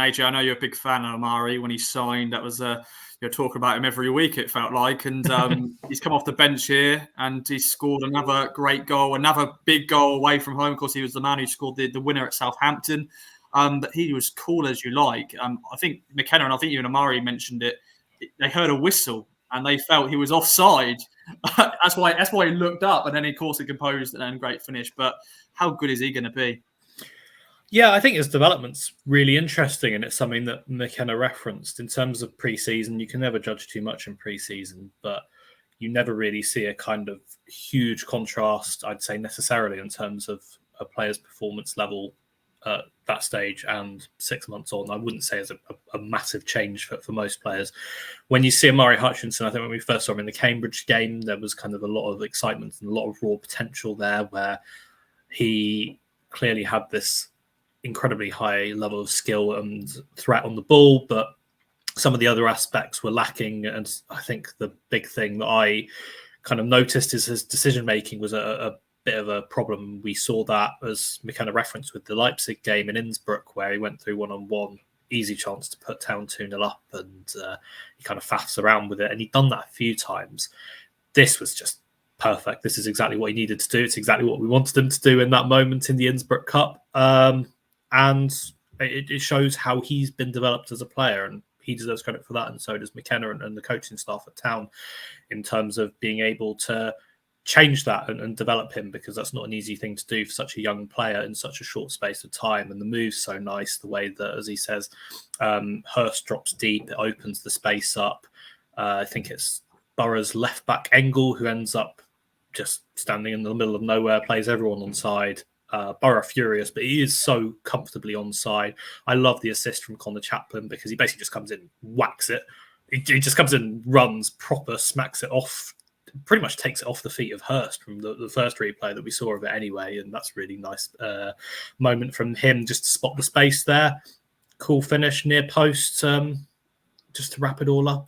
AJ, I know you're a big fan of Omari. When he signed, that was you're talking about him every week, it felt like. And he's come off the bench here and he's scored another great goal, another big goal away from home. Of course, he was the man who scored the winner at Southampton. But he was cool as you like. I think McKenna, and I think even Omari mentioned it, they heard a whistle and they felt he was offside. That's why he looked up, and then of course he composed and then great finish. But how good is he going to be? Yeah, I think his development's really interesting, and it's something that McKenna referenced in terms of pre-season. You can never judge too much in pre-season, but you never really see a kind of huge contrast, I'd say, necessarily in terms of a player's performance level at that stage and 6 months on. I wouldn't say it's a massive change for most players. When you see Omari Hutchinson, I think when we first saw him in the Cambridge game, there was kind of a lot of excitement and a lot of raw potential there, where he clearly had this incredibly high level of skill and threat on the ball, but some of the other aspects were lacking. And I think the big thing that I kind of noticed is his decision making was a bit of a problem. We saw that, as McKenna referenced, with the Leipzig game in Innsbruck, where he went through one-on-one, easy chance to put Town 2-0 up, and he kind of faffs around with it. And he'd done that a few times. This was just perfect. This is exactly what he needed to do. It's exactly what we wanted him to do in that moment in the Innsbruck Cup. And it shows how he's been developed as a player, and he deserves credit for that, and so does McKenna and the coaching staff at Town, in terms of being able to change that and develop him, because that's not an easy thing to do for such a young player in such a short space of time. And the move's so nice, the way that, as he says, Hurst drops deep, it opens the space up. I think it's Boro's left-back Engel who ends up just standing in the middle of nowhere, plays everyone onside. Boro furious, but he is so comfortably onside. I love the assist from Connor Chaplin, because he basically just comes in, whacks it. He just comes in, runs proper, smacks it off, pretty much takes it off the feet of Hurst from the first replay that we saw of it anyway. And that's really nice moment from him, just to spot the space there. Cool finish near post, just to wrap it all up.